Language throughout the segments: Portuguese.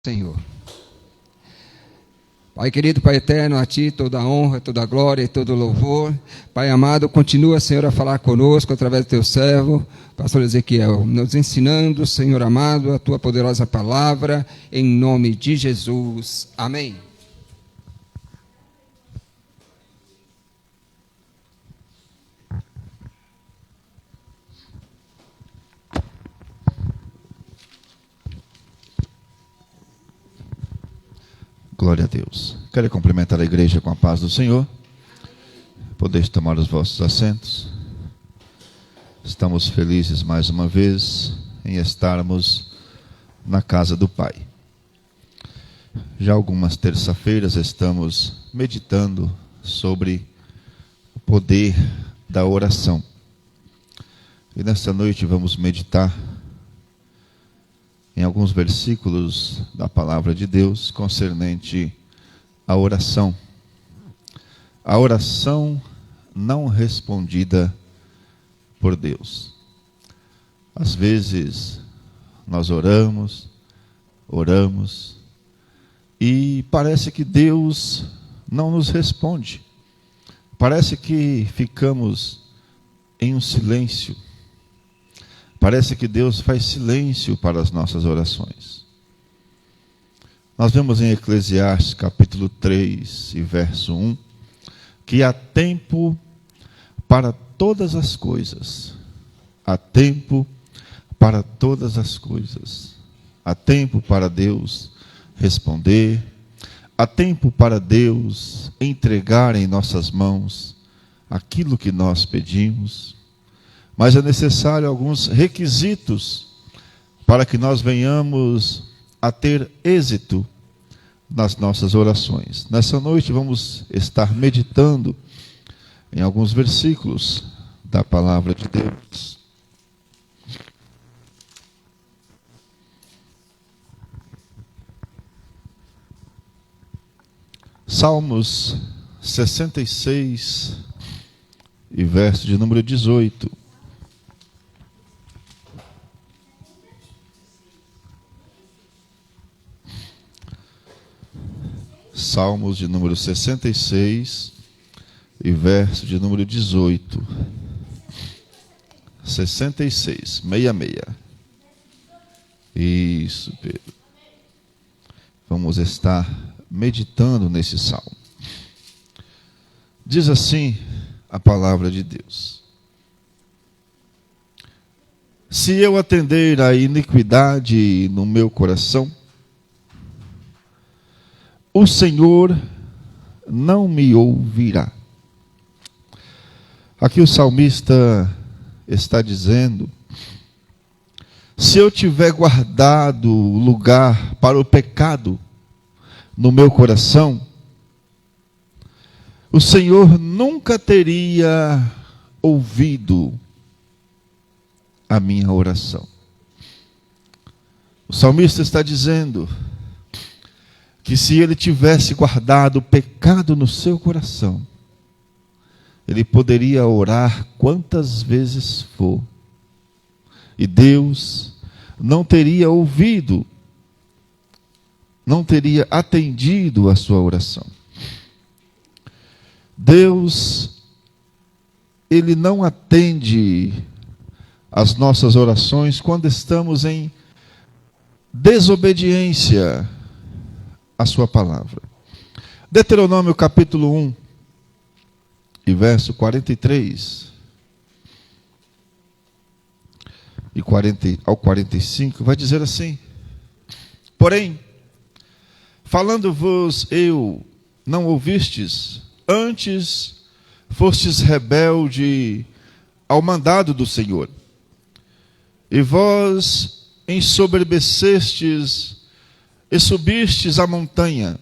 Senhor. Pai querido, Pai eterno, a Ti toda a honra, toda a glória e todo o louvor. Pai amado, continua, Senhor, a falar conosco através do Teu servo, pastor Ezequiel, nos ensinando, Senhor amado, a Tua poderosa palavra, em nome de Jesus. Amém. Glória a Deus. Quero cumprimentar a igreja com a paz do Senhor. Podeis tomar os vossos assentos. Estamos felizes mais uma vez em estarmos na casa do Pai. Já algumas terça-feiras estamos meditando sobre o poder da oração. E nesta noite vamos meditar em alguns versículos da palavra de Deus concernente à oração. A oração não respondida por Deus. Às vezes nós oramos e parece que Deus não nos responde. Parece que ficamos em um silêncio. Parece que Deus faz silêncio para as nossas orações. Nós vemos em Eclesiastes capítulo 3 e verso 1, que há tempo para todas as coisas. Há tempo para todas as coisas. Há tempo para Deus responder. Há tempo para Deus entregar em nossas mãos aquilo que nós pedimos. Mas é necessário alguns requisitos para que nós venhamos a ter êxito nas nossas orações. Nessa noite vamos estar meditando em alguns versículos da palavra de Deus. Salmos 66 e verso de número 18. Salmos de número 66 e verso de número 18. 66, 66. Isso, Pedro. Vamos estar meditando nesse salmo. Diz assim a palavra de Deus: se eu atender à iniquidade no meu coração, o Senhor não me ouvirá. Aqui o salmista está dizendo: se eu tiver guardado lugar para o pecado no meu coração, o Senhor nunca teria ouvido a minha oração. O salmista está dizendo que se ele tivesse guardado o pecado no seu coração, ele poderia orar quantas vezes for, e Deus não teria ouvido, não teria atendido a sua oração. Deus, Ele não atende as nossas orações quando estamos em desobediência a sua palavra. Deuteronômio capítulo 1 e verso 43 e 40 ao 45 vai dizer assim: porém, falando-vos eu, não ouvistes, antes fostes rebelde ao mandado do Senhor, e vós ensoberbecestes e subistes a montanha,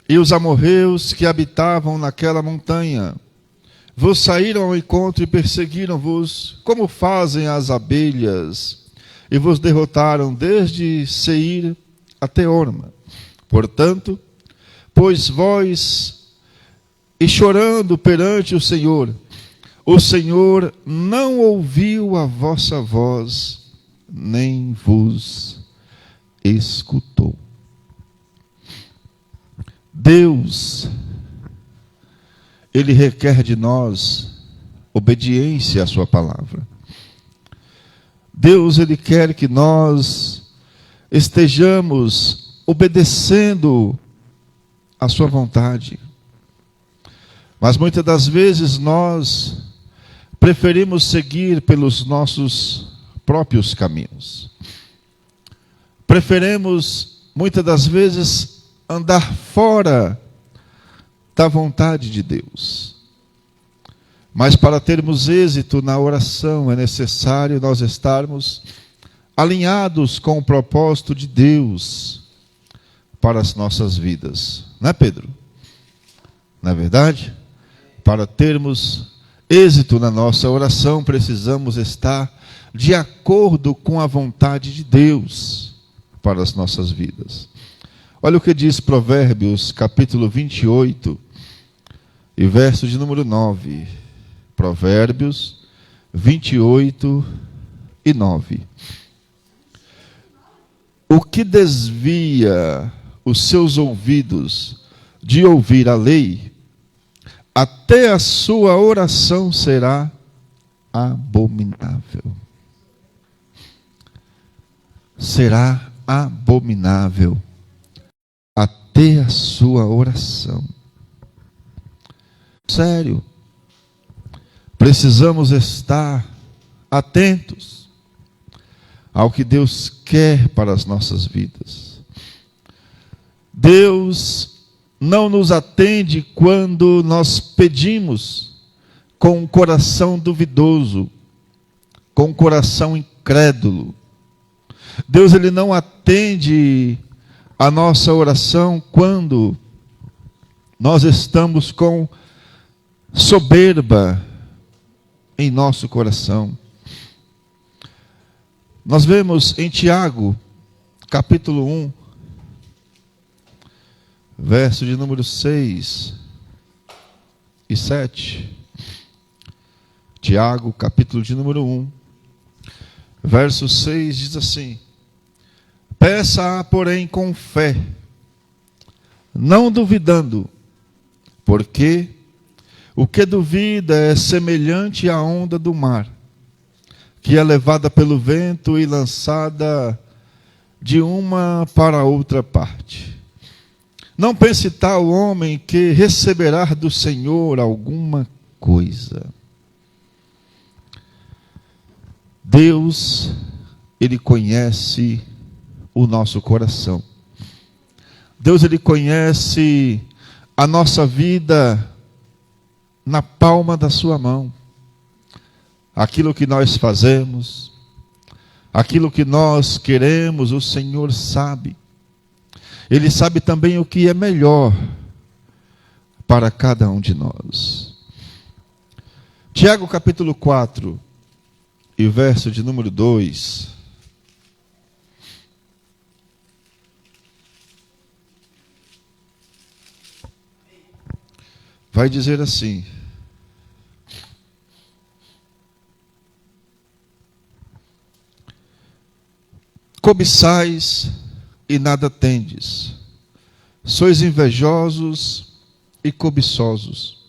e os amorreus que habitavam naquela montanha vos saíram ao encontro e perseguiram-vos, como fazem as abelhas, e vos derrotaram desde Seir até Orma. Portanto, pois vós, e chorando perante o Senhor não ouviu a vossa voz, nem vos escutou. Deus, Ele requer de nós obediência à sua palavra. Deus, Ele quer que nós estejamos obedecendo à sua vontade. Mas muitas das vezes nós preferimos seguir pelos nossos próprios caminhos. Preferimos, muitas das vezes, andar fora da vontade de Deus. Mas para termos êxito na oração é necessário nós estarmos alinhados com o propósito de Deus para as nossas vidas. Não é, Pedro? Não é verdade? Para termos êxito na nossa oração, precisamos estar de acordo com a vontade de Deus para as nossas vidas. Olha o que diz Provérbios, capítulo 28, e verso de número 9. Provérbios 28 e 9. O que desvia os seus ouvidos de ouvir a lei, até a sua oração será abominável. Será abominável até a sua oração. Sério, precisamos estar atentos ao que Deus quer para as nossas vidas. Deus não nos atende quando nós pedimos com um coração duvidoso, com um coração incrédulo. Deus, Ele não atende a nossa oração quando nós estamos com soberba em nosso coração. Nós vemos em Tiago, capítulo 1, verso de número 6 e 7. Tiago, capítulo de número 1, verso 6 diz assim: peça, porém, com fé, não duvidando, porque o que duvida é semelhante à onda do mar, que é levada pelo vento e lançada de uma para outra parte. Não pense tal homem que receberá do Senhor alguma coisa. Deus, Ele conhece o nosso coração. Deus, Ele conhece a nossa vida na palma da sua mão. Aquilo que nós fazemos, aquilo que nós queremos, o Senhor sabe. Ele sabe também o que é melhor para cada um de nós. Tiago capítulo 4, e o verso de número 2. Vai dizer assim: cobiçais e nada tendes, sois invejosos e cobiçosos,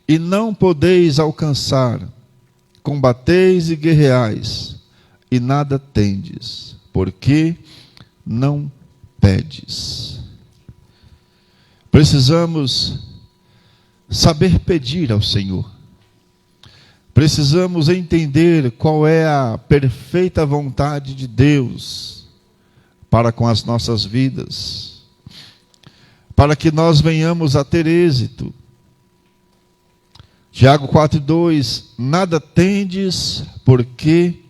e não podeis alcançar, combateis e guerreais, e nada tendes, porque não pedes. Precisamos saber pedir ao Senhor. Precisamos entender qual é a perfeita vontade de Deus para com as nossas vidas, para que nós venhamos a ter êxito. Tiago 4:2, nada tendes porque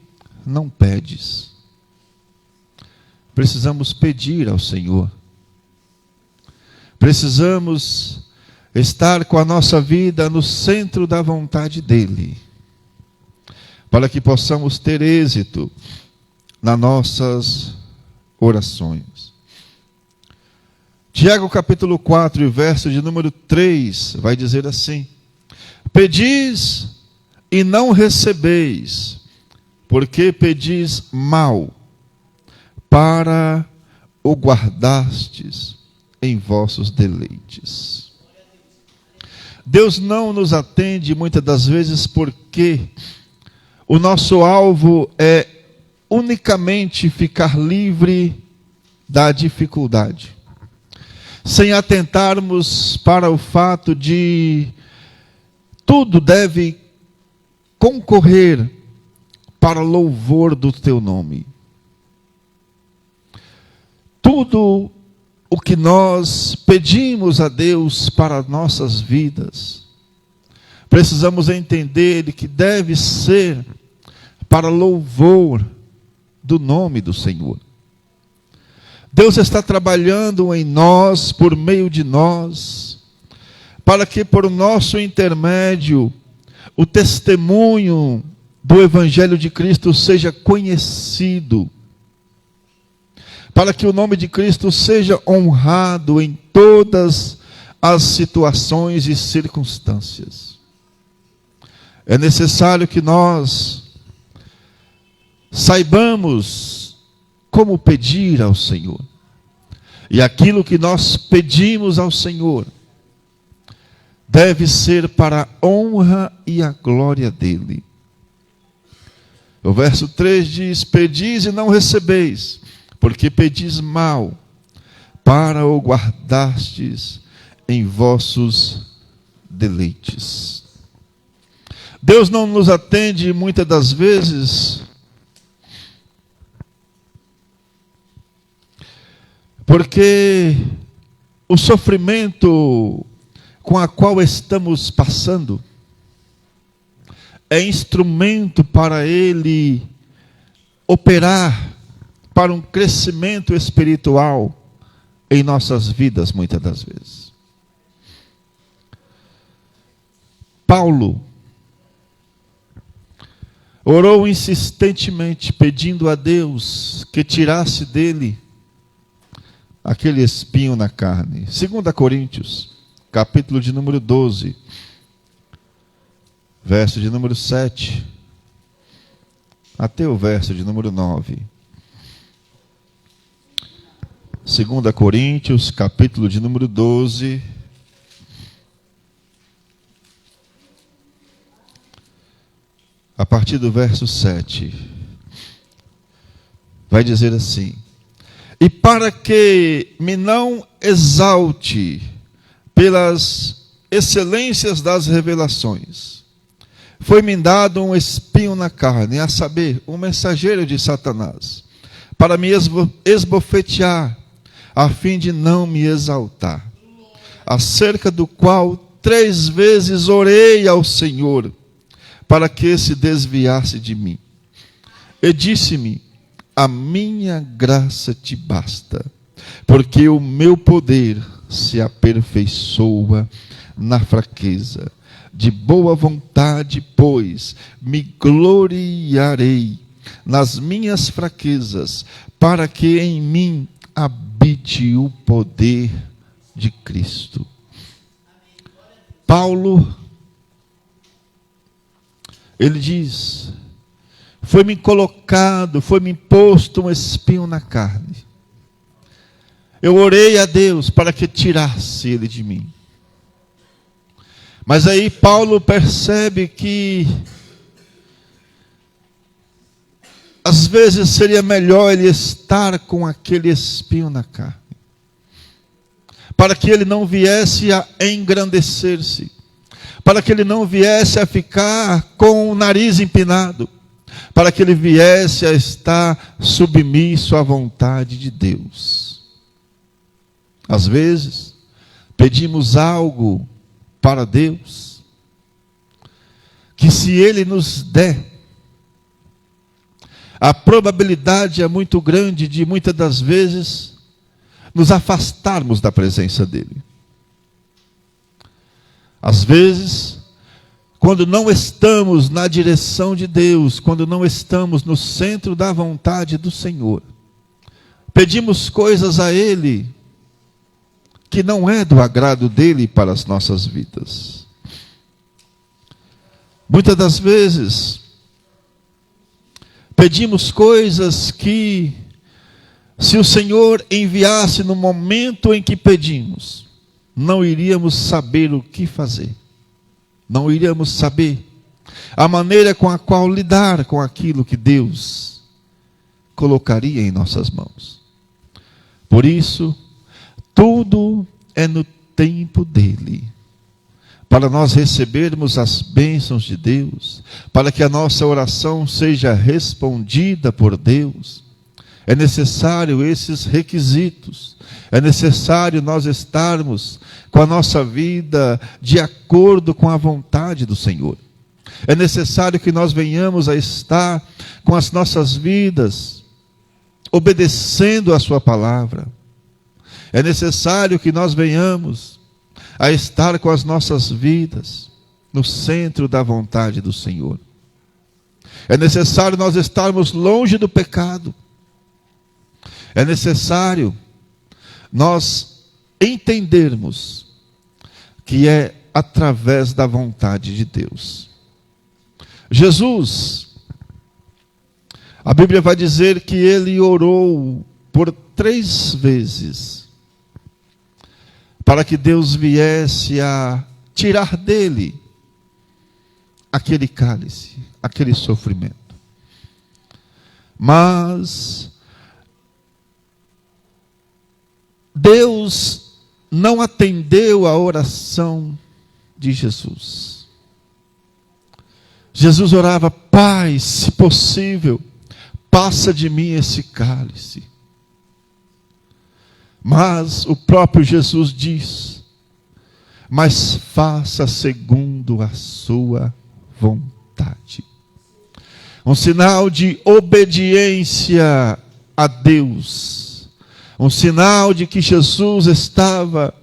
não pedes. Precisamos pedir ao Senhor. Precisamos estar com a nossa vida no centro da vontade dEle, para que possamos ter êxito nas nossas orações. Tiago capítulo 4, verso de número 3, vai dizer assim: pedis e não recebeis, porque pedis mal, para o guardastes em vossos deleites. Deus não nos atende muitas das vezes porque o nosso alvo é unicamente ficar livre da dificuldade, sem atentarmos para o fato de tudo deve concorrer para louvor do teu nome. Tudo o que nós pedimos a Deus para nossas vidas, precisamos entender que deve ser para louvor do nome do Senhor. Deus está trabalhando em nós, por meio de nós, para que por nosso intermédio o testemunho do Evangelho de Cristo seja conhecido, para que o nome de Cristo seja honrado em todas as situações e circunstâncias. É necessário que nós saibamos como pedir ao Senhor. E aquilo que nós pedimos ao Senhor deve ser para a honra e a glória dele. O verso 3 diz: pedis e não recebeis, porque pedis mal, para o guardastes em vossos deleites. Deus não nos atende muitas das vezes porque o sofrimento com a qual estamos passando é instrumento para Ele operar para um crescimento espiritual em nossas vidas, muitas das vezes. Paulo orou insistentemente, pedindo a Deus que tirasse dele aquele espinho na carne. 2 Coríntios, capítulo de número 12, verso de número 7, até o verso de número 9. 2 Coríntios, capítulo de número 12, a partir do verso 7, vai dizer assim: e para que me não exalte pelas excelências das revelações, foi-me dado um espinho na carne, a saber, um mensageiro de Satanás, para me esbofetear, a fim de não me exaltar, acerca do qual 3 vezes orei ao Senhor, para que se desviasse de mim. E disse-me: a minha graça te basta, porque o meu poder se aperfeiçoa na fraqueza. De boa vontade, pois, me gloriarei nas minhas fraquezas, para que em mim habite o poder de Cristo. Paulo, ele diz: foi-me colocado, foi-me imposto um espinho na carne. Eu orei a Deus para que tirasse ele de mim. Mas aí Paulo percebe que às vezes seria melhor ele estar com aquele espinho na carne, para que ele não viesse a engrandecer-se, para que ele não viesse a ficar com o nariz empinado, para que ele viesse a estar submisso à vontade de Deus. Às vezes, pedimos algo para Deus, que se Ele nos der, a probabilidade é muito grande de muitas das vezes nos afastarmos da presença dEle. Às vezes, quando não estamos na direção de Deus, quando não estamos no centro da vontade do Senhor, pedimos coisas a Ele que não é do agrado dEle para as nossas vidas. Muitas das vezes, pedimos coisas que Se o Senhor enviasse no momento em que pedimos, não iríamos saber o que fazer. Não iríamos saber a maneira com a qual lidar com aquilo que Deus colocaria em nossas mãos. Por isso, tudo é no tempo dele. Para nós recebermos as bênçãos de Deus, para que a nossa oração seja respondida por Deus, é necessário esses requisitos. É necessário nós estarmos com a nossa vida de acordo com a vontade do Senhor. É necessário que nós venhamos a estar com as nossas vidas obedecendo a sua palavra. É necessário que nós venhamos a estar com as nossas vidas no centro da vontade do Senhor. É necessário nós estarmos longe do pecado. É necessário nós entendermos que é através da vontade de Deus. Jesus, a Bíblia vai dizer que ele orou por 3 vezes para que Deus viesse a tirar dele aquele cálice, aquele sofrimento. Mas Deus não atendeu a oração de Jesus. Jesus orava: Pai, se possível, passa de mim esse cálice. Mas o próprio Jesus diz: mas faça segundo a sua vontade. Um sinal de obediência a Deus. Um sinal de que Jesus estava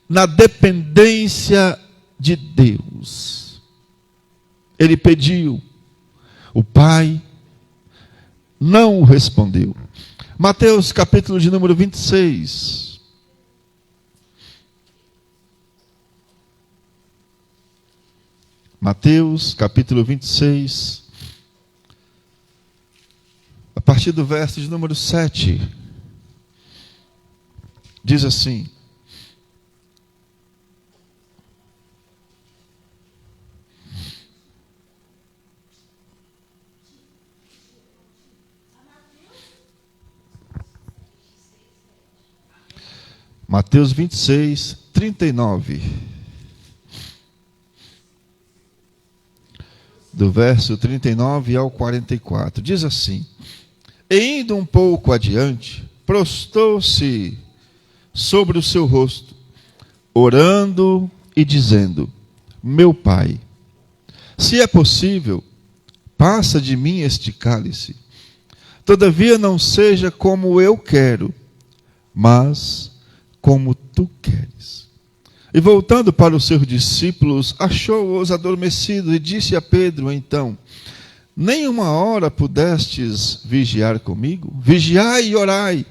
na dependência de Deus. Ele pediu, o Pai não o respondeu. Mateus capítulo de número 26. Mateus capítulo 26. A partir do verso de número 7. Diz assim: Mateus 26, 39. Do verso 39 ao 44. Diz assim: e indo um pouco adiante, prostrou-se sobre o seu rosto, orando e dizendo: meu Pai, se é possível, passa de mim este cálice. Todavia não seja como eu quero, mas como tu queres. E voltando para os seus discípulos, achou-os adormecidos e disse a Pedro então: nem uma hora pudestes vigiar comigo? Vigiai e orai,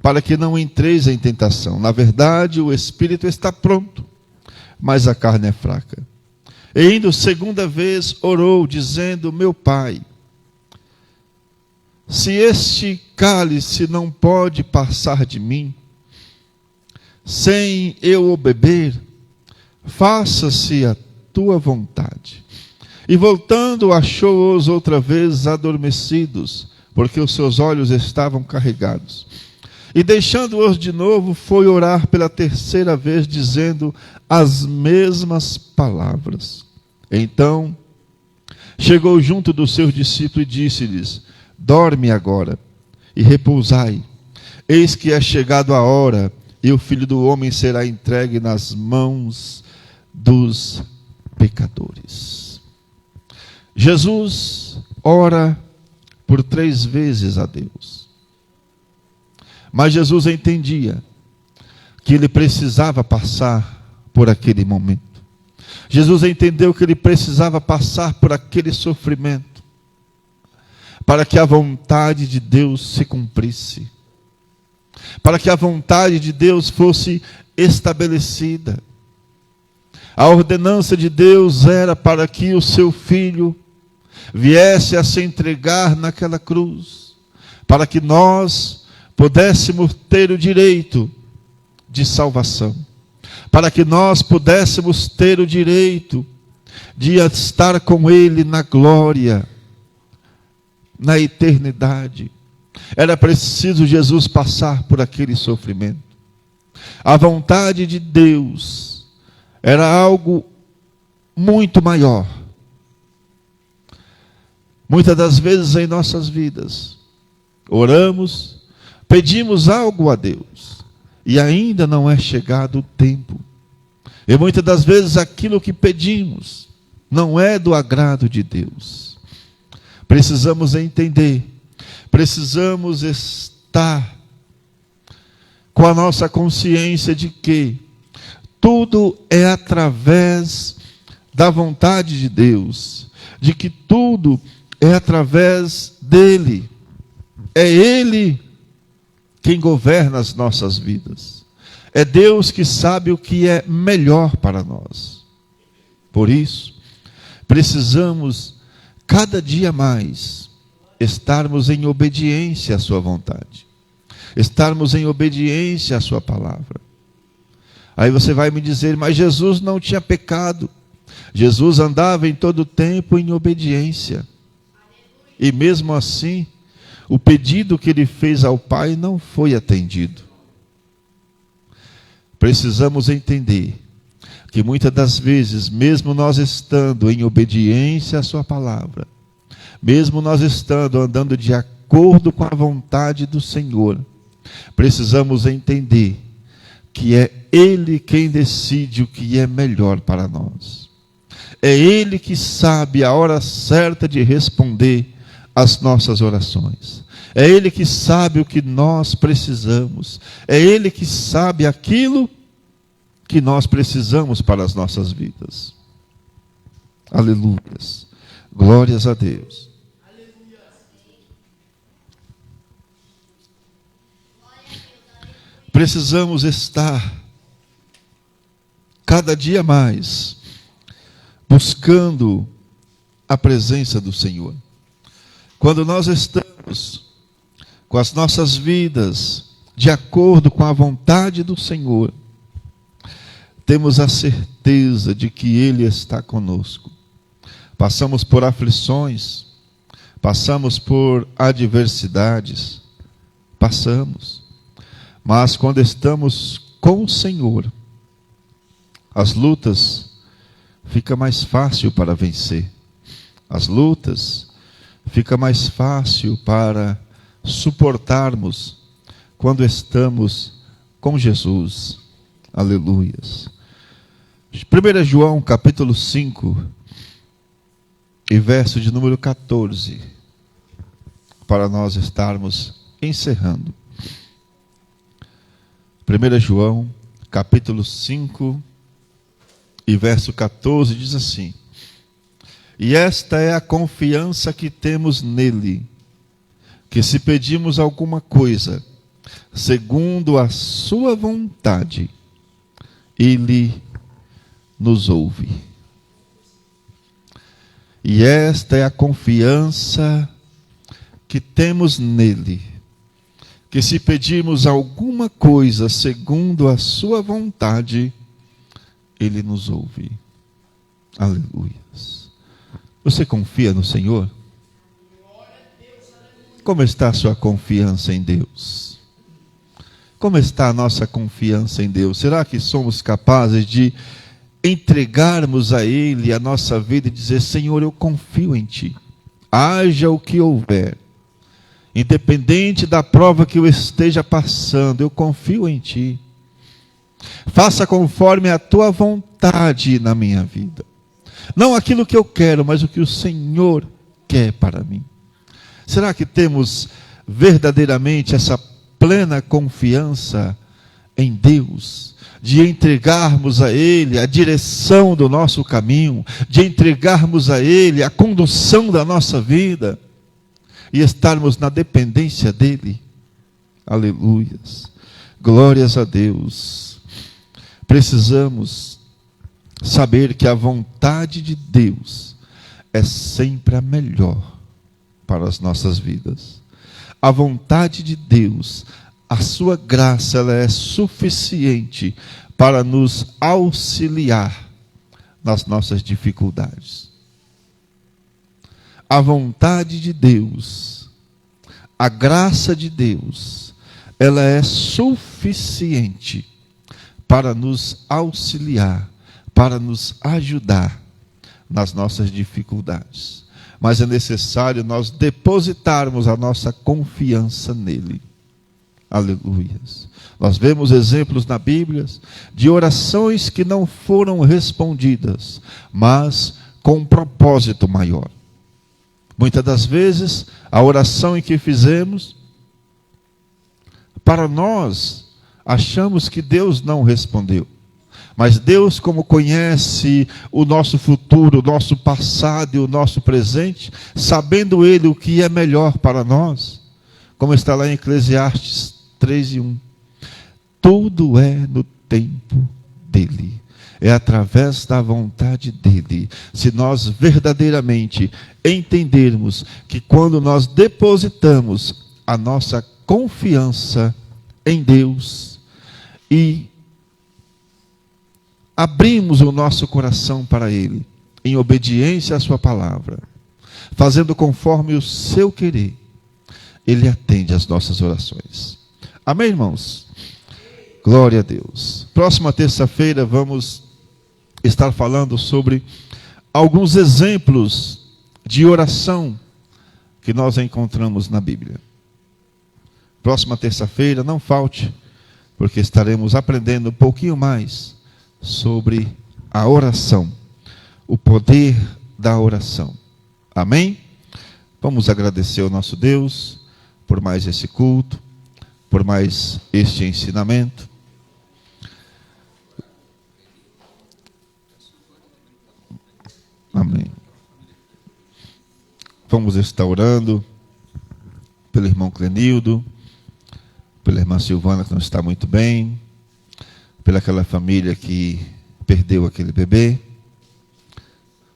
para que não entreis em tentação. Na verdade, o espírito está pronto, mas a carne é fraca. E indo segunda vez, orou, dizendo: meu Pai, se este cálice não pode passar de mim, sem eu o beber, faça-se a tua vontade. E voltando, achou-os outra vez adormecidos, porque os seus olhos estavam carregados. E deixando-os de novo, foi orar pela terceira vez, dizendo as mesmas palavras. Então, chegou junto dos seus discípulos e disse-lhes: dorme agora e repousai. Eis que é chegado a hora, e o Filho do Homem será entregue nas mãos dos pecadores. Jesus ora por 3 vezes a Deus. Mas Jesus entendia que ele precisava passar por aquele momento. Jesus entendeu que ele precisava passar por aquele sofrimento, para que a vontade de Deus se cumprisse, para que a vontade de Deus fosse estabelecida. A ordenança de Deus era para que o seu Filho viesse a se entregar naquela cruz, para que nós pudéssemos ter o direito de salvação, para que nós pudéssemos ter o direito de estar com Ele na glória, na eternidade. Era preciso Jesus passar por aquele sofrimento. A vontade de Deus era algo muito maior. Muitas das vezes em nossas vidas, oramos, pedimos algo a Deus, e ainda não é chegado o tempo. E muitas das vezes aquilo que pedimos não é do agrado de Deus. Precisamos entender, precisamos estar com a nossa consciência de que tudo é através da vontade de Deus, de que tudo é através dele. É Ele quem governa as nossas vidas. É Deus que sabe o que é melhor para nós. Por isso, precisamos cada dia mais estarmos em obediência à sua vontade, estarmos em obediência à sua palavra. Aí você vai me dizer, mas Jesus não tinha pecado. Jesus andava em todo tempo em obediência. E mesmo assim, o pedido que ele fez ao Pai não foi atendido. Precisamos entender que muitas das vezes, mesmo nós estando em obediência à sua palavra, mesmo nós estando andando de acordo com a vontade do Senhor, precisamos entender que é Ele quem decide o que é melhor para nós. É Ele que sabe a hora certa de responder às nossas orações. É Ele que sabe o que nós precisamos. É Ele que sabe aquilo que nós precisamos para as nossas vidas. Aleluias. Glórias a Deus. Precisamos estar cada dia mais buscando a presença do Senhor. Quando nós estamos com as nossas vidas de acordo com a vontade do Senhor, temos a certeza de que Ele está conosco. Passamos por aflições, passamos por adversidades, mas quando estamos com o Senhor, as lutas fica mais fácil para vencer. As lutas fica mais fácil para suportarmos quando estamos com Jesus. Aleluias. 1 João capítulo 5 e verso de número 14, para nós estarmos encerrando. 1 João capítulo 5 e verso 14 diz assim: e esta é a confiança que temos nele, que se pedimos alguma coisa, segundo a sua vontade, Ele nos ouve. E esta é a confiança que temos nele, que se pedirmos alguma coisa segundo a sua vontade, Ele nos ouve. Aleluias. Você confia no Senhor? Como está a sua confiança em Deus? Como está a nossa confiança em Deus? Será que somos capazes de entregarmos a Ele a nossa vida e dizer: Senhor, eu confio em Ti, haja o que houver, independente da prova que eu esteja passando, eu confio em Ti, faça conforme a Tua vontade na minha vida, não aquilo que eu quero, mas o que o Senhor quer para mim. Será que temos verdadeiramente essa plena confiança em Deus, de entregarmos a Ele a direção do nosso caminho, de entregarmos a Ele a condução da nossa vida e estarmos na dependência dEle? Aleluias, glórias a Deus. Precisamos saber que a vontade de Deus é sempre a melhor para as nossas vidas. A vontade de Deus a sua graça ela é suficiente para nos auxiliar nas nossas dificuldades. A vontade de Deus, a graça de Deus, ela é suficiente para nos auxiliar, para nos ajudar nas nossas dificuldades. Mas é necessário nós depositarmos a nossa confiança nele. Aleluias. Nós vemos exemplos na Bíblia de orações que não foram respondidas, mas com um propósito maior. Muitas das vezes, a oração em que fizemos, para nós, achamos que Deus não respondeu. Mas Deus, como conhece o nosso futuro, o nosso passado e o nosso presente, sabendo Ele o que é melhor para nós, como está lá em Eclesiastes 3:1, tudo é no tempo dEle, é através da vontade dEle. Se nós verdadeiramente entendermos que quando nós depositamos a nossa confiança em Deus e abrimos o nosso coração para Ele, em obediência à sua palavra, fazendo conforme o seu querer, Ele atende às nossas orações. Amém, irmãos? Glória a Deus. Próxima terça-feira vamos estar falando sobre alguns exemplos de oração que nós encontramos na Bíblia. Próxima terça-feira, não falte, porque estaremos aprendendo um pouquinho mais sobre a oração, o poder da oração. Amém? Vamos agradecer ao nosso Deus por mais esse culto, por mais este ensinamento. Amém. Vamos estar orando pelo irmão Clenildo, pela irmã Silvana que não está muito bem, pelaquela família que perdeu aquele bebê,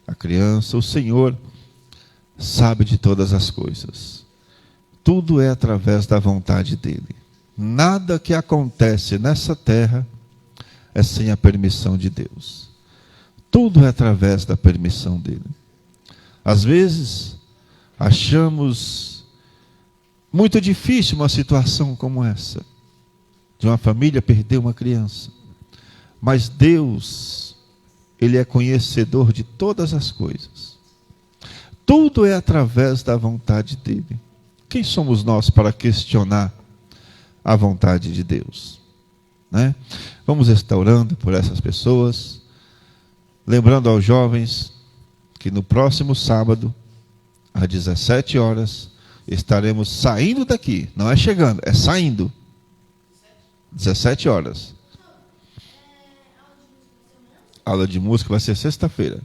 a criança. O Senhor sabe de todas as coisas. Tudo é através da vontade dEle. Nada que acontece nessa terra é sem a permissão de Deus. Tudo é através da permissão dEle. Às vezes, achamos muito difícil uma situação como essa, de uma família perder uma criança. Mas Deus, Ele é conhecedor de todas as coisas. Tudo é através da vontade dEle. Quem somos nós para questionar a vontade de Deus? Né? Vamos estar orando por essas pessoas, lembrando aos jovens que no próximo sábado, às 17 horas, estaremos saindo daqui. Não é chegando, é saindo. 17 horas. Aula de música vai ser sexta-feira.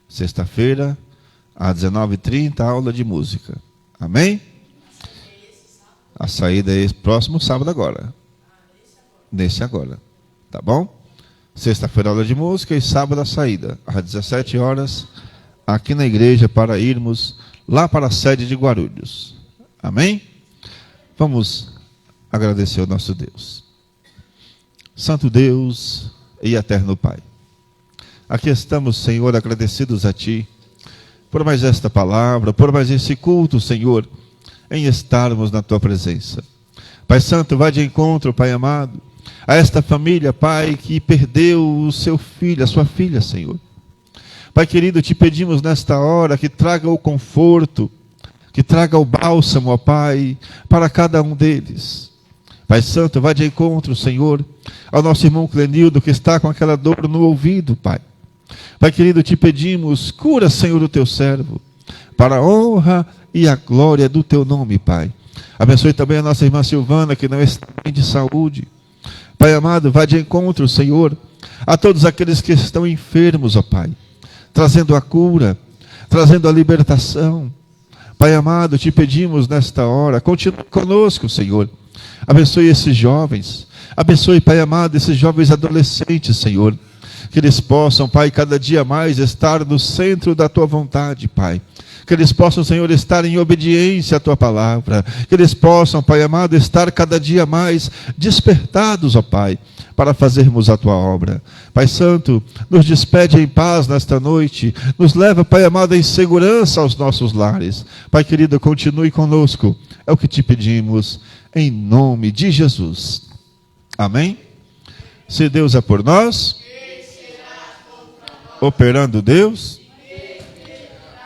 Sexta-feira, às 19h30, aula de música. Amém? A saída é esse próximo sábado agora. Nesse agora. Tá bom? Sexta-feira, aula de música e sábado a saída, às 17 horas, aqui na igreja, para irmos lá para a sede de Guarulhos. Amém? Vamos agradecer ao nosso Deus. Santo Deus e eterno Pai, aqui estamos, Senhor, agradecidos a Ti, por mais esta palavra, por mais esse culto, Senhor, em estarmos na Tua presença. Pai Santo, vai de encontro, Pai amado, a esta família, Pai, que perdeu o seu filho, a sua filha, Senhor. Pai querido, te pedimos nesta hora que traga o conforto, que traga o bálsamo, ó Pai, para cada um deles. Pai Santo, vai de encontro, Senhor, ao nosso irmão Clenildo, que está com aquela dor no ouvido, Pai. Pai querido, te pedimos, cura, Senhor, o teu servo, para a honra e a glória do teu nome, Pai. Abençoe também a nossa irmã Silvana, que não está bem de saúde. Pai amado, vai de encontro, Senhor, a todos aqueles que estão enfermos, ó Pai, trazendo a cura, trazendo a libertação. Pai amado, te pedimos nesta hora, continue conosco, Senhor. Abençoe esses jovens, abençoe, Pai amado, esses jovens adolescentes, Senhor, Que eles possam, Pai, cada dia mais estar no centro da Tua vontade, Pai. Que eles possam, Senhor, estar em obediência à Tua palavra. Que eles possam, Pai amado, estar cada dia mais despertados, ó Pai, para fazermos a Tua obra. Pai Santo, nos despede em paz nesta noite. Nos leva, Pai amado, em segurança aos nossos lares. Pai querido, continue conosco. É o que te pedimos, em nome de Jesus. Amém? Se Deus é por nós, operando Deus,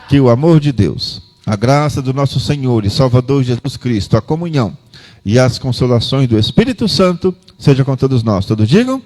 que o amor de Deus, a graça do nosso Senhor e Salvador Jesus Cristo, a comunhão e as consolações do Espírito Santo seja com todos nós. Todos digam?